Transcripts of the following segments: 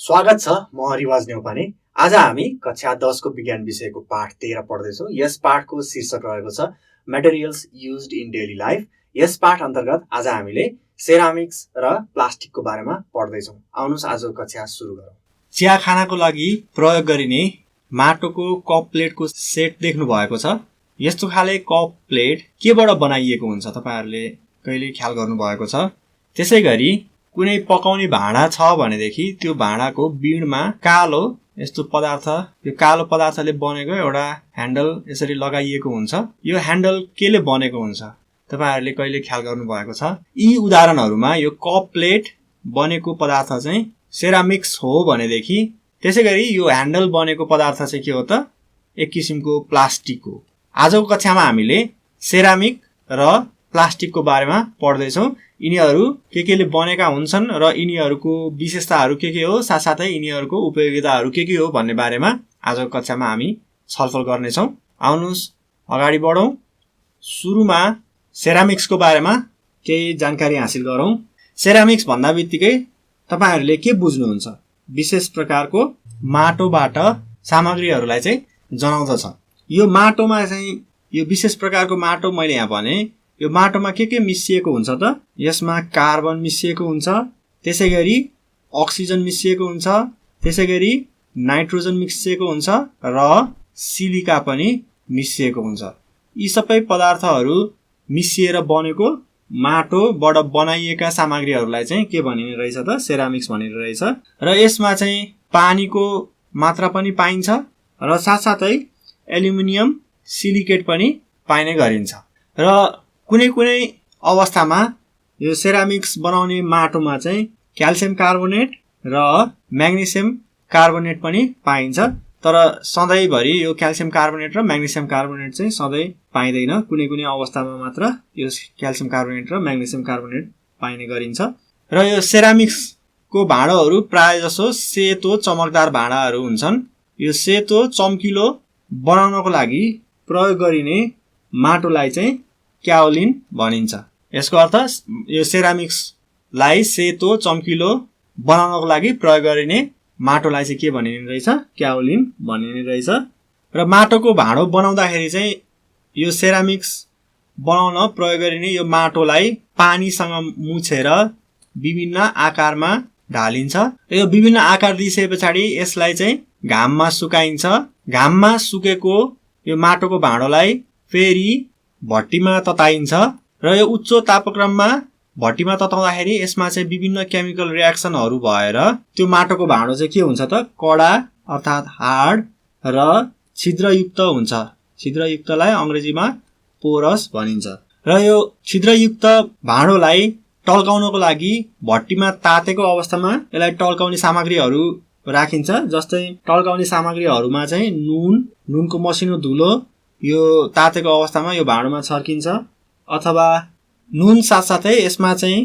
स्वागत छ। म रिवाज नेउपाने। आज हामी कक्षा 10 को विज्ञान विषयको पाठ 13 पढ्दैछौँ। यस पाठको शीर्षक रहेको छ materials used in daily life. यस पाठ अन्तर्गत आज हामीले सेरामिक्स र प्लास्टिकको बारेमा पढ्दैछौँ। आउनुहोस् आजको कक्षा सुरु गरौँ। चिया खानाको लागि प्रयोग गरिने माटोको कप प्लेटको सेट देख्नु भएको छ। यस्तो खाले कप प्लेट केबाट बनाइएको हुन्छ तपाईहरुले कहिले ख्याल गर्नु भएको छ? त्यसैगरी कुनै पकाउने भाँडा छ भनेदेखि त्यो भाँडाको बिँडमा कालो यस्तो पदार्थ, यो कालो पदार्थले बनेको एउटा ह्यान्डल यसरी लगाइएको हुन्छ। यो ह्यान्डल केले बनेको हुन्छ तपाईहरुले कहिले ख्याल गर्नु भएको छ? यी उदाहरणहरुमा यो कप प्लेट बनेको पदार्थ चाहिँ सेरामिक्स हो भनेदेखि त्यसैगरी यो ह्यान्डल बनेको पदार्थ चाहिँ के हो त? एक किसिमको प्लास्टिक हो। आजको कक्षामा हामीले सेरामिक र प्लास्टिकको बारेमा पढ्दैछौँ। यिनीहरू केले बनेका हुन्छन् र यिनीहरूको विशेषताहरू के हो, साथसाथै यिनीहरूको उपयोगिताहरू के हो भन्ने बारेमा आजको कक्षामा हामी छलफल गर्नेछौँ। आउनुहोस् अगाडि बढौँ। सुरुमा सेरामिक्सको बारेमा केही जानकारी हासिल गरौँ। सेरामिक्स भन्दा बित्तिकै तपाईहरुले के बुझ्नुहुन्छ? विशेष प्रकारको माटोबाट सामग्रीहरूलाई चाहिँ जनाउँदछ। यो माटोमा चाहिँ यो विशेष प्रकारको माटो मैले यहाँ भने यो माटोमा के मिसिएको हुन्छ त? यसमा कार्बन मिसिएको हुन्छ, त्यसैगरी अक्सिजन मिसिएको हुन्छ, त्यसैगरी नाइट्रोजन मिसिएको हुन्छ र सिलिका पनि मिसिएको हुन्छ। यी सबै पदार्थहरू मिसिएर बनेको माटोबाट बनाइएका सामग्रीहरूलाई चाहिँ के भनिने रहेछ त? सेरामिक्स भनिने रहेछ। र यसमा चाहिँ पानीको मात्रा पनि पाइन्छ र साथसाथै एल्युमिनियम सिलिकेट पनि पाइने गरिन्छ। र कुनै अवस्थामा यो सेरामिक्स बनाउने माटोमा चाहिँ क्याल्सियम कार्बोनेट र म्याग्नेसियम कार्बोनेट पनि पाइन्छ। तर सधैँभरि यो क्याल्सियम कार्बोनेट र म्याग्नेसियम कार्बोनेट चाहिँ सधैँ पाइँदैन। कुनै अवस्थामा मात्र यो क्याल्सियम कार्बोनेट र म्याग्नेसियम कार्बोनेट पाइने गरिन्छ। र यो सेरामिक्सको भाँडाहरू प्राय जसो सेतो चमकदार भाँडाहरू हुन्छन्। यो सेतो चम्किलो बनाउनको लागि प्रयोग गरिने माटोलाई चाहिँ क्याओलिन भनिन्छ। यसको अर्थ यो सेरामिक्सलाई सेतो चम्किलो बनाउनको लागि प्रयोग गरिने माटोलाई चाहिँ के भनिने रहेछ? क्याओलिन भनिने रहेछ। र माटोको भाँडो बनाउँदाखेरि चाहिँ यो सेरामिक्स बनाउन प्रयोग गरिने यो माटोलाई पानीसँग मुछेर विभिन्न आकारमा ढालिन्छ। यो विभिन्न आकार दिइसके पछाडि यसलाई चाहिँ घाममा सुकाइन्छ। घाममा सुकेको यो माटोको भाँडोलाई फेरि भट्टीमा तताइन्छ र यो उच्च तापक्रममा भट्टीमा तताउँदाखेरि यसमा चाहिँ विभिन्न केमिकल रियाक्सनहरू भएर त्यो माटोको भाँडो चाहिँ के हुन्छ त? कडा अर्थात् हार्ड र छिद्रयुक्त हुन्छ। छिद्रयुक्तलाई अंग्रेजीमा पोरस भनिन्छ। र यो छिद्रयुक्त भाँडोलाई टल्काउनको लागि भट्टीमा तातेको अवस्थामा यसलाई टल्काउने सामग्रीहरू राखिन्छ। जस्तै टल्काउने सामग्रीहरूमा चाहिँ नुनको मसिनो धुलो यो तातेको अवस्थामा यो भाँडोमा छर्किन्छ, अथवा नुन साथसाथै यसमा चाहिँ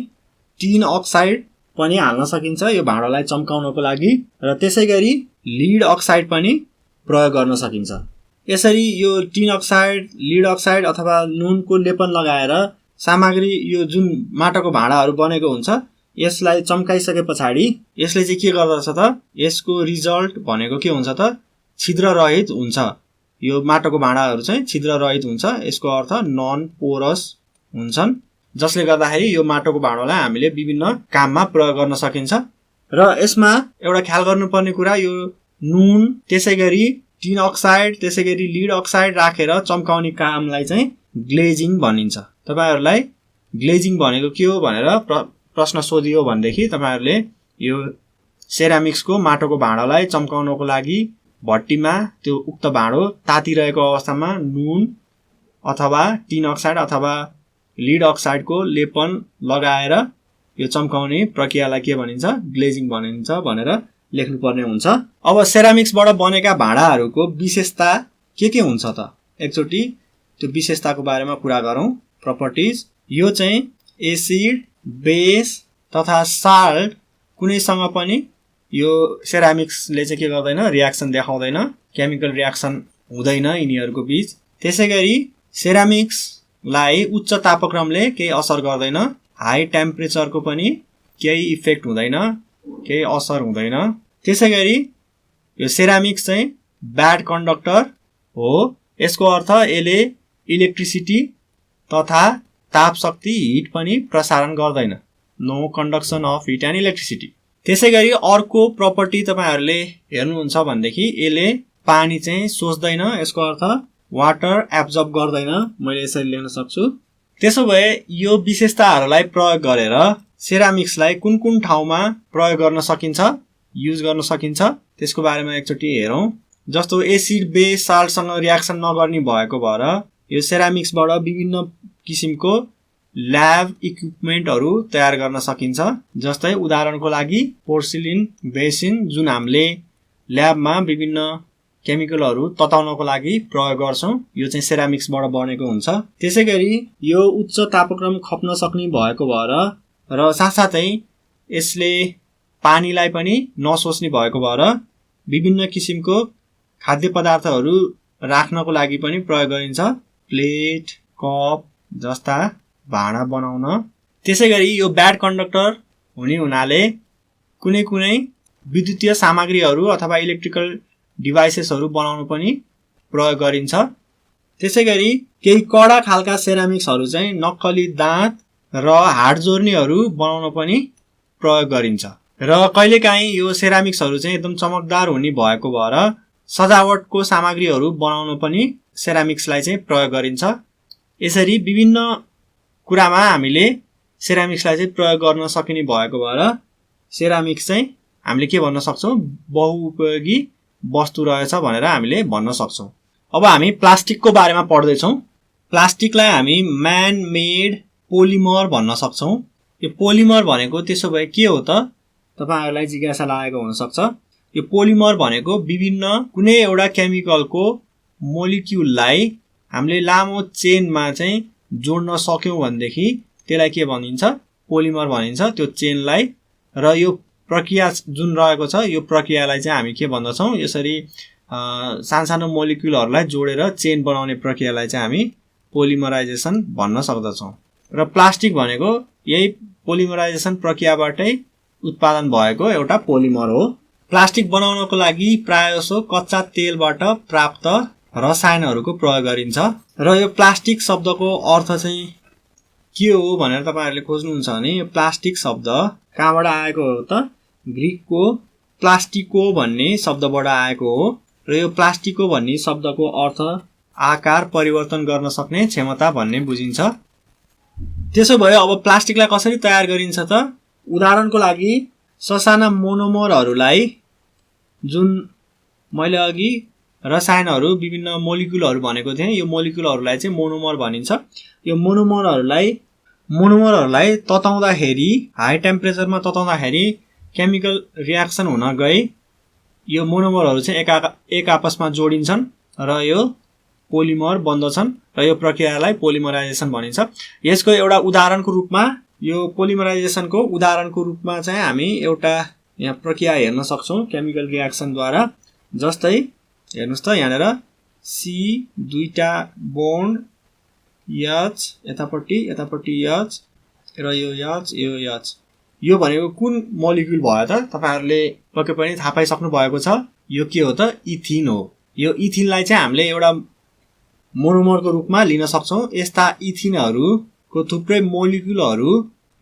टिन अक्साइड पनि हाल्न सकिन्छ यो भाँडोलाई चम्काउनको लागि। र त्यसैगरी लिड अक्साइड पनि प्रयोग गर्न सकिन्छ। यसरी यो टिन अक्साइड, लिड अक्साइड अथवा नुनको लेपन लगाएर सामग्री यो जुन माटोको भाँडाहरू बनेको हुन्छ यसलाई चम्काइसके पछाडि यसले चाहिँ के गर्दछ त? यसको रिजल्ट भनेको के हुन्छ त? छिद्र रहित हुन्छ। यो माटोको भाँडाहरू चाहिँ छिद्र रहित हुन्छ। यसको अर्थ नन पोरस हुन्छन्, जसले गर्दाखेरि यो माटोको भाँडोलाई हामीले विभिन्न काममा प्रयोग गर्न सकिन्छ। र यसमा एउटा ख्याल गर्नुपर्ने कुरा यो नुन, त्यसैगरी टिन अक्साइड, त्यसैगरी लिड अक्साइड राखेर चम्काउने कामलाई चाहिँ ग्लेजिङ भनिन्छ। तपाईहरुलाई ग्लेजिङ भनेको के हो भनेर प्रश्न सोधियो भनेदेखि तपाईहरुले यो सेरामिक्सको माटोको भाँडोलाई चम्काउनको लागि भट्टीमा त्यो उक्त भाँडो तातिरहेको अवस्थामा नुन अथवा टिन अक्साइड अथवा लिड अक्साइडको लेपन लगाएर यो चम्काउने प्रक्रियालाई के भनिन्छ? ग्लेजिङ भनिन्छ भनेर लेख्नुपर्ने हुन्छ। अब सेरामिक्सबाट बनेका भाँडाहरूको विशेषता के हुन्छ त? एकचोटि त्यो विशेषताको बारेमा कुरा गरौँ। प्रपर्टिज। यो चाहिँ एसिड, बेस तथा साल्ट कुनैसँग पनि यो सेरामिक्सले चाहिँ के गर्दैन? रियाक्सन देखाउँदैन। केमिकल रियाक्सन हुँदैन यिनीहरूको बीच। त्यसैगरी सेरामिक्सलाई उच्च तापक्रमले केही असर गर्दैन। हाई टेम्परेचरको पनि केही इफेक्ट हुँदैन, केही असर हुँदैन। त्यसैगरी यो सेरामिक्स चाहिँ ब्याड कन्डक्टर हो। यसको अर्थ यसले इलेक्ट्रिसिटी तथा ताप शक्ति हिट पनि प्रसारण गर्दैन। No conduction of heat and electricity. त्यसैगरी अर्को प्रपर्टी तपाईहरुले हेर्नुहुन्छ भनेदेखि यसले पानी चाहिँ सोच्दैन। यसको अर्थ वाटर एब्जर्ब गर्दैन। मैले यसरी लेख्न सक्छु। त्यसो भए यो विशेषताहरूलाई प्रयोग गरेर सेरामिक्सलाई कुन कुन ठाउँमा प्रयोग गर्न सकिन्छ, युज गर्न सकिन्छ त्यसको बारेमा एकचोटि हेरौं। जस्तो एसिड बेस साल्टसँग रियाक्सन नगर्ने भएको भएर यो सेरामिक्सबाट विभिन्न किसिमको ल्याब इक्विपमेन्टहरू तयार गर्न सकिन्छ। जस्तै उदाहरणको लागि पोर्सिलिन बेसिन, जुन हामीले ल्याबमा विभिन्न केमिकलहरू तताउनको लागि प्रयोग गर्छौं, यो चाहिँ सेरामिक्सबाट बनेको हुन्छ। त्यसैगरी यो उच्च तापक्रम खप्न सक्ने भएको भएर र साथसाथै यसले पानीलाई पनि नसोच्ने भएको भएर विभिन्न किसिमको खाद्य पदार्थहरू राख्नको लागि पनि प्रयोग गरिन्छ। प्लेट, कप जस्ता भाँडा बनाउन। त्यसैगरी यो ब्याड कन्डक्टर हुने हुनाले कुनै कुनै विद्युतीय सामग्रीहरू अथवा इलेक्ट्रिकल डिभाइसेसहरू बनाउन पनि प्रयोग गरिन्छ। त्यसैगरी केही कडा खालका सेरामिक्सहरू चाहिँ नक्कली दाँत र हाड जोर्नीहरू बनाउन पनि प्रयोग गरिन्छ। र कहिलेकाहीँ यो सेरामिक्सहरू चाहिँ एकदम चमकदार हुने भएको भएर सजावटको सामग्रीहरू बनाउन पनि सेरामिक्सलाई चाहिँ प्रयोग गरिन्छ। यसरी विभिन्न कुरामा हामीले सेरामिक्सलाई चाहिँ प्रयोग गर्न सकिने भएको भएर सेरामिक्स चाहिँ हामीले के भन्न सक्छौं, बहुउपयोगी वस्तु रहेछ भनेर हामीले भन्न सक्छौं। अब हामी प्लास्टिकको बारेमा पढ्दै छौं। प्लास्टिकलाई हामी म्यान मेड पोलिमर भन्न सक्छौं। यो पोलिमर भनेको त्यसो भए के हो त तपाईहरुलाई जिज्ञासा लागेको हुन सक्छ। यो पोलिमर भनेको विभिन्न कुनै एउटा केमिकलको मोलिक्युललाई हामीले लामो चेनमा चाहिँ जोड्न सक्यौं भनेदेखि त्यसलाई के भनिन्छ, पोलिमर भनिन्छ। त्यो चेनलाई र यो प्रक्रिया जुन रहेको छ यो प्रक्रियालाई चाहिँ हामी के भन्दछौं, यसरी सानसानो मोलिक्युलहरूलाई जोडेर चेन बनाउने प्रक्रियालाई चाहिँ हामी पोलिमराइजेसन भन्न सक्दछौं। र प्लास्टिक भनेको यही पोलिमराइजेसन प्रक्रियाबाटै उत्पादन भएको एउटा पोलिमर हो। प्लास्टिक बनाउनको लागि प्रायजसो कच्चा तेलबाट प्राप्त रसायनहरूको प्रयोग गरिन्छ। र यो प्लास्टिक शब्दको अर्थ चाहिँ के हो भनेर तपाईहरुले खोज्नुहुन्छ भने यो प्लास्टिक शब्द कहाँबाट आएको हो त? ग्रीकको प्लास्टिको भन्ने शब्दबाट आएको हो। र यो प्लास्टिको भन्ने शब्दको अर्थ आकार परिवर्तन गर्न सक्ने क्षमता भन्ने बुझिन्छ। त्यसो भए अब प्लास्टिकलाई कसरी तयार गरिन्छ त? उदाहरणको लागि ससाना मोनोमरहरूलाई, जुन मैले अघि रसायनहरू विभिन्न मोलिक्युलहरू भनेको थिएँ, यो मोलिक्युलहरूलाई चाहिँ मोनोमर भनिन्छ। यो मोनोमरहरूलाई तताउँदाखेरि, हाई टेम्परेचरमा तताउँदाखेरि केमिकल रियाक्सन हुन गई यो मोनोमरहरू चाहिँ एक आपसमा जोडिन्छन् र यो पोलिमर बन्दछन् र यो प्रक्रियालाई पोलिमराइजेसन भनिन्छ। यसको एउटा उदाहरणको रूपमा, यो पोलिमराइजेसनको उदाहरणको रूपमा चाहिँ हामी एउटा यहाँ प्रक्रिया हेर्न सक्छौं केमिकल रियाक्सनद्वारा। जस्तै हेर्नुस् त, यहाँनिर सी दुईटा बोन्ड एच यतापट्टि एच र यो एच, यो भनेको कुन मोलिक्युल भयो त? तपाईहरुले पक्कै पनि थाहा पाइसक्नु भएको छ। यो के हो त? इथिन हो। यो इथिनलाई चाहिँ हामीले एउटा मोनोमरको रूपमा लिन सक्छौं। यस्ता इथिनहरूको थुप्रै मोलिक्युलहरू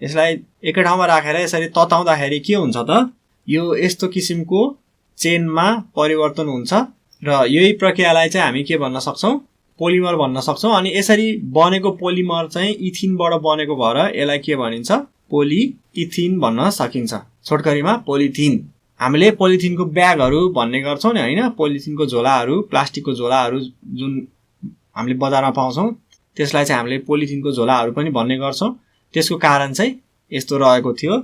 यसलाई एकै ठाउँमा राखेर यसरी तताउँदाखेरि के हुन्छ त? यो यस्तो किसिमको चेनमा परिवर्तन हुन्छ र यही प्रक्रियालाई चाहिँ हामी के भन्न सक्छौं, पोलिमर भन्न सक्छौं। अनि यसरी बनेको पोलिमर चाहिँ इथिनबाट बनेको भएर यसलाई के भनिन्छ, पोलिइथिन भन्न सकिन्छ। छोटकरीमा पोलिथिन। हामीले पोलिथिनको ब्यागहरू भन्ने गर्छौं नि हैन, पोलिथिनको झोलाहरू, प्लास्टिकको झोलाहरू जुन हामीले बजारमा पाउँछौं त्यसलाई चाहिँ हामीले पोलिथिनको झोलाहरू पनि भन्ने गर्छौं। त्यसको कारण चाहिँ यस्तो रहेको थियो।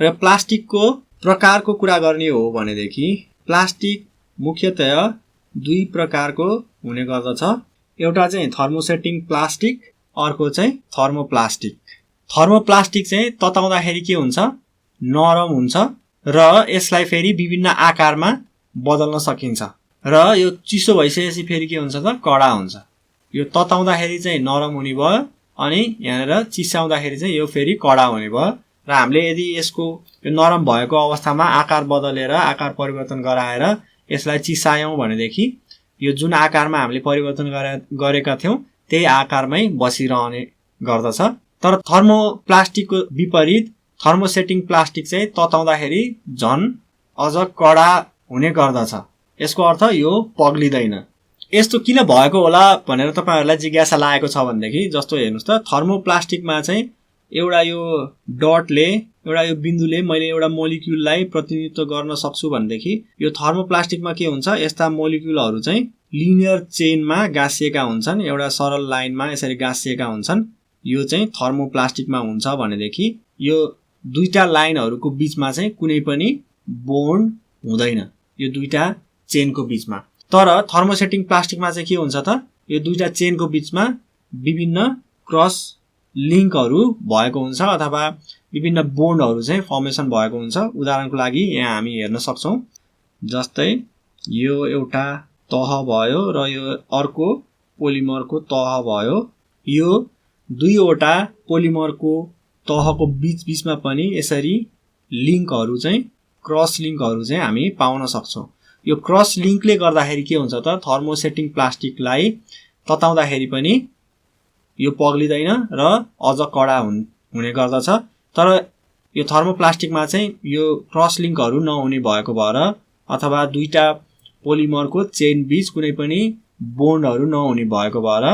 र प्लास्टिकको प्रकारको कुरा गर्ने हो भनेदेखि प्लास्टिक मुख्यतया दुई प्रकारको हुने गर्दछ। एउटा चाहिँ थर्मोसेटिङ प्लास्टिक, अर्को चाहिँ थर्मोप्लास्टिक। थर्मोप्लास्टिक चाहिँ तताउँदाखेरि के हुन्छ, नरम हुन्छ र यसलाई फेरि विभिन्न आकारमा बदल्न सकिन्छ। र यो चिसो भइसकेपछि फेरि के हुन्छ त, कडा हुन्छ। यो तताउँदाखेरि चाहिँ नरम हुने भयो अनि यहाँनिर चिसाउँदाखेरि चाहिँ यो फेरि कडा हुने भयो। र हामीले यदि यसको यो नरम भएको अवस्थामा आकार बदलेर आकार परिवर्तन गराएर यसलाई चिसायौं भनेदेखि यो जुन आकारमा हामीले परिवर्तन गरेका थियौं त्यही आकारमै बसिरहने गर्दछ। तर थर्मोप्लास्टिकको विपरीत थर्मोसेटिङ प्लास्टिक चाहिँ तताउँदाखेरि झन अझ कडा हुने गर्दछ। यसको अर्थ यो पग्लिदैन। यस्तो किन भएको होला भनेर तपाईहरुलाई जिज्ञासा लागेको छ भनेदेखि जस्तो हेर्नुस् त थर्मोप्लास्टिकमा चाहिँ एउटा यो डटले एउटा यो बिन्दुले मैले एउटा मोलिक्युललाई प्रतिनिधित्व गर्न सक्छु भनेदेखि यो थर्मोप्लास्टिकमा के हुन्छ यस्ता मोलिक्युलहरु चाहिँ लिनियर चेनमा गाँसिएका हुन्छन्, एउटा सरल लाइनमा यसरी गाँसिएका हुन्छन्। यो चाहिँ थर्मोप्लास्टिकमा हुन्छ भनेदेखि यो दुईटा लाइनहरुको बीचमा चाहिँ कुनै पनि बोन्ड हुँदैन यो दुईटा चेनको बीचमा। तर थर्मोसेटिङ प्लास्टिकमा चाहिँ के हुन्छ त यो दुईटा चेनको बीचमा विभिन्न क्रस लिंकहरु भएको हुन्छ अथवा विभिन्न बोन्डहरु चाहिँ फर्मेसन भएको हुन्छ। उदाहरणको लागि यहाँ हामी हेर्न सक्छौं जस्तै यो एउटा तह भयो र यो अर्को पोलिमरको तह भयो। यो दुईवटा पोलिमरको तहको बीचमा पनि यसरी लिंकहरु चाहिँ क्रस लिंकहरु चाहिँ हामी पाउन सक्छौं। यो क्रस लिंकले गर्दाखेरि के हुन्छ त थर्मोसेटिङ प्लास्टिकलाई तताउँदाखेरि पनि यो पग्लिदैन र अझ कडा हुने गर्दछ। तर यो थर्मोप्लास्टिकमा चाहिँ यो क्रस लिंकहरु नहुने भएको भएर अथवा दुईटा पोलिमरको चेन बीच कुनै पनि बोन्डहरु नहुने भएको भएर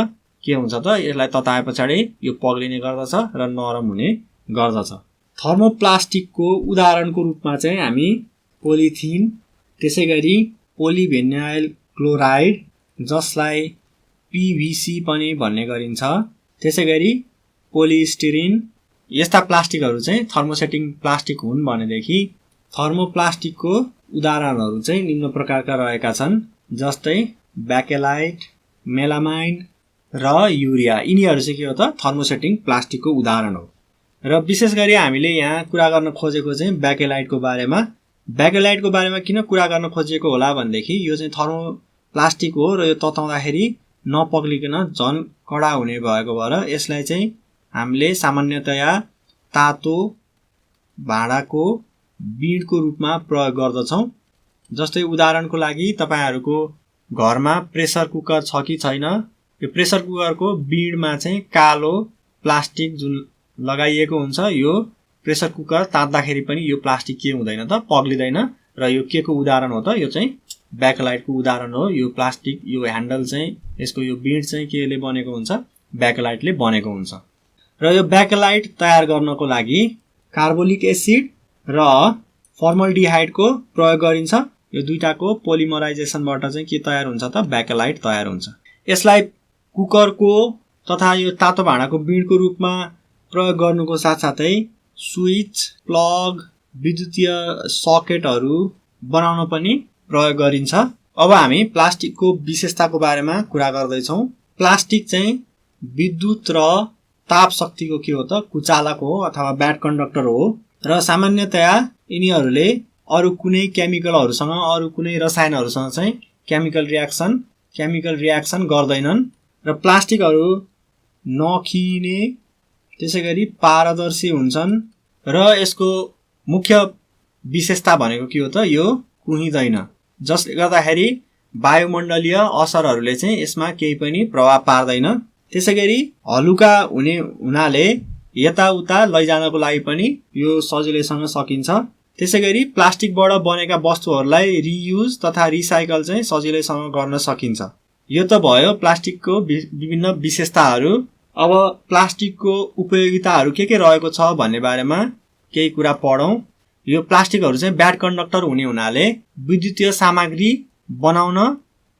के हुन्छ त यसलाई तताएपछि यो पग्लिने गर्दछ र नरम हुने गर्दछ। थर्मोप्लास्टिकको उदाहरणको रूपमा चाहिँ हामी पोलिथिन, त्यसैगरी पोलिभिनाइल क्लोराइड जसलाई पीवीसी पनि भन्ने गरिन्छ, त्यसैगरी पोलिस्टिरिन यस्ता प्लास्टिकहरु चाहिँ थर्मोसेटिङ प्लास्टिक हुन् भनेदेखि थर्मोप्लास्टिकको उदाहरणहरु चाहिँ निम्न प्रकारका रहेका छन् जस्तै बेकेलाइट, मेलामाइन र युरिया। यिनीहरु चाहिँ के हो त थर्मोसेटिङ प्लास्टिकको उदाहरण हो। र विशेष गरी हामीले यहाँ कुरा गर्न खोजेको चाहिँ बेकेलाइटको बारेमा। बेकेलाइटको बारेमा किन कुरा गर्न खोजिएको होला भनेदेखि यो चाहिँ थर्मोप्लास्टिक हो र यो तताउँदाखेरि नपग्लिकन झन कडा हुने भएको भएर यसलाई चाहिँ हामीले सामान्यतया तातो भाँडाको बिँडको रूपमा प्रयोग गर्दछौं। जस्तै उदाहरणको लागि तपाईहरुको घरमा प्रेसर कुकर छ कि छैन, यो प्रेसर कुकरको बिँडमा चाहिँ कालो प्लास्टिक जुन लगाइएको हुन्छ यो प्रेसर कुकर तात्दाखेरि पनि यो प्लास्टिक के हुँदैन त पग्लिदैन र यो के को उदाहरण हो त यो चाहिँ बेकेलाइटको उदाहरण हो। यो प्लास्टिक यो ह्यान्डल चाहिँ यसको यो बिँड चाहिँ केले बनेको हुन्छ बेकेलाइटले बनेको हुन्छ। र यो बेकेलाइट तयार गर्नको लागि कार्बोलिक एसिड र फर्मल्डिहाइडको प्रयोग गरिन्छ। यो दुईटाको पोलिमराइजेसनबाट चाहिँ के तयार हुन्छ त बेकेलाइट तयार हुन्छ। यसलाई कुकरको तथा यो तातो भाँडाको बिँडको रूपमा प्रयोग गर्नुको साथसाथै स्विच, प्लग, विद्युतीय सकेटहरु बनाउन पनि प्रयोग गरिन्छ। अब हामी प्लास्टिकको विशेषताको बारेमा कुरा गर्दै छौं। प्लास्टिक चाहिँ विद्युत र ताप शक्तिको के हो त कुचालक हो अथवा ब्याड कन्डक्टर हो र सामान्यतया यिनीहरुले अरु कुनै केमिकलहरुसँग अरु कुनै रसायनहरुसँग चाहिँ केमिकल रियाक्सन गर्दैनन् र प्लास्टिकहरु नखिने त्यसैगरी पारदर्शी हुन्छन् र यसको मुख्य विशेषता भनेको के हो त यो कुहिदैन, जसले गर्दाखेरि वायुमण्डलीय असरहरुले चाहिँ यसमा केही पनि प्रभाव पार्दैन। त्यसैगरी हलुका हुनाले यताउता लैजानको लागि पनि यो सजिलैसँग सकिन्छ। त्यसैगरी प्लास्टिकबाट बनेका वस्तुहरुलाई रियुज तथा रिसाइकल चाहिँ सजिलैसँग गर्न सकिन्छ। यो त भयो प्लास्टिकको विभिन्न विशेषताहरु। अब प्लास्टिकको उपयोगिताहरु के रहेको छ भन्ने बारेमा केही कुरा पढौं। यो प्लास्टिकहरु चाहिँ ब्याड कन्डक्टर हुनाले विद्युतीय सामग्री बनाउन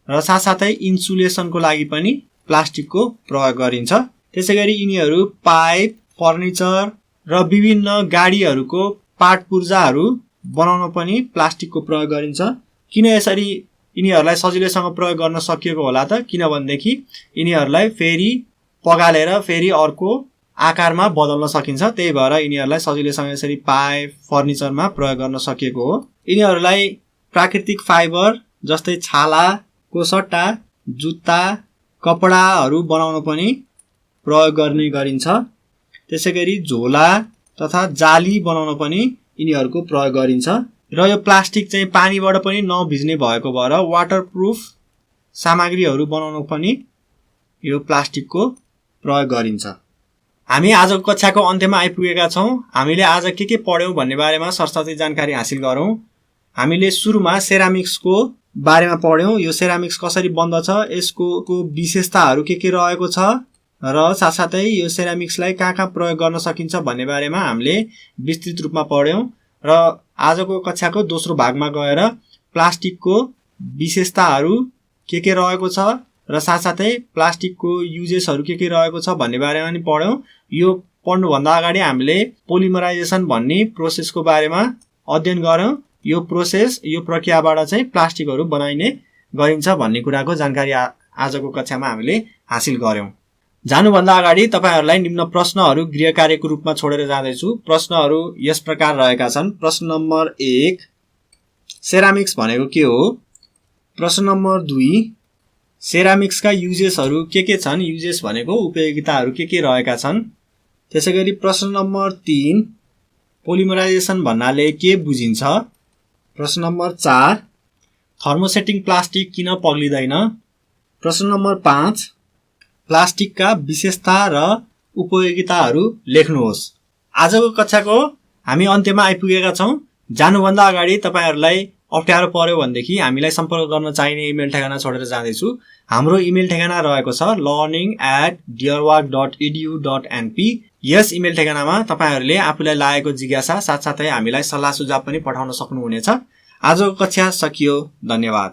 र साथसाथै इन्सुलेसनको लागि पनि प्लास्टिकको प्रयोग गरिन्छ। त्यसैगरी यिनीहरु पाइप, फर्निचर र विभिन्न गाडीहरुको पार्ट पुर्जाहरु बनाउन पनि प्लास्टिकको प्रयोग गरिन्छ। किन यसरी यिनीहरुलाई सजिलैसँग प्रयोग गर्न सकिएको होला त किनभनेदेखि यिनीहरुलाई फेरि पगालेर फेरि अर्को आकारमा बदल्न सकिन्छ। त्यही भएर यिनीहरुलाई सजिलैसँग यसरी पाइप, फर्निचरमा प्रयोग गर्न सकिएको हो। यिनीहरुलाई प्राकृतिक फाइबर जस्तै छालाको सट्टा जुत्ता, कपडाहरु बनाउन पनि प्रयोग गर्ने गरिन्छ। त्यसैगरी झोला, तथा जाली बनाउन पनि यिनीहरूको प्रयोग गरिन्छ र यो प्लास्टिक चाहिँ पानीबाट पनि नभिज्ने भएको भएर वाटरप्रुफ सामग्रीहरू बनाउन पनि यो प्लास्टिकको प्रयोग गरिन्छ। हामी आजको कक्षाको अन्त्यमा आइपुगेका छौं। हामीले आज के पढ्यौं भन्ने बारेमा सरसर्ती जानकारी हासिल गरौं। हामीले सुरुमा सेरामिक्सको बारेमा पढ्यौं। यो सेरामिक्स कसरी बन्दछ, यसको विशेषताहरू के रहेको छ र साथसाथै यो सेरामिक्सलाई कहाँ प्रयोग गर्न सकिन्छ भन्ने बारेमा हामीले विस्तृत रूपमा पढ्यौं र आजको कक्षाको दोस्रो भागमा गएर प्लास्टिकको विशेषताहरू के रहेको छ र साथसाथै प्लास्टिकको युजेसहरू के रहेको छ भन्ने बारेमा पनि पढ्यौं। यो पढ्नुभन्दा अगाडि हामीले पोलिमराइजेसन भन्ने प्रोसेसको बारेमा अध्ययन गरौं। यो प्रोसेस, यो प्रक्रियाबाट चाहिँ प्लास्टिकहरू बनाइने गरिन्छ भन्ने कुराको जानकारी आजको कक्षामा हामीले हासिल गर्यौं। जानुभन्दा अगाडि तपाईहरुलाई निम्न प्रश्नहरू गृह कार्यको रूपमा छोडेर जाँदैछु। प्रश्नहरू यस प्रकार रहेका छन्। प्रश्न नम्बर 1, सेरामिक्स भनेको के हो? प्रश्न नम्बर 2, सेरामिक्सका युजेसहरू के छन्? युजेस भनेको उपयोगिताहरू के रहेका छन्? त्यसैगरी प्रश्न नम्बर 3, पोलिमराइजेसन भन्नाले के बुझिन्छ? प्रश्न नम्बर 4, थर्मोसेटिङ प्लास्टिक किन पग्लिदैन? प्रश्न नम्बर 5, प्लास्टिकका विशेषता र उपयोगिताहरू लेख्नुहोस्। आजको कक्षाको हामी अन्त्यमा आइपुगेका छौं। जानुभन्दा अगाडि तपाईहरुलाई अप्ठ्यारो पर्यो भनेदेखि हामीलाई सम्पर्क गर्न चाहिने इमेल ठेगाना छोडेर जाँदैछु। हाम्रो इमेल ठेगाना रहेको छ learning@dearwork.edu.np। यस इमेल ठेगानामा तपाईहरुले आफूलाई लागेको जिज्ञासा साथसाथै हामीलाई सल्लाह सुझाव पनि पठाउन सक्नुहुनेछ। आजको कक्षा सकियो। धन्यवाद।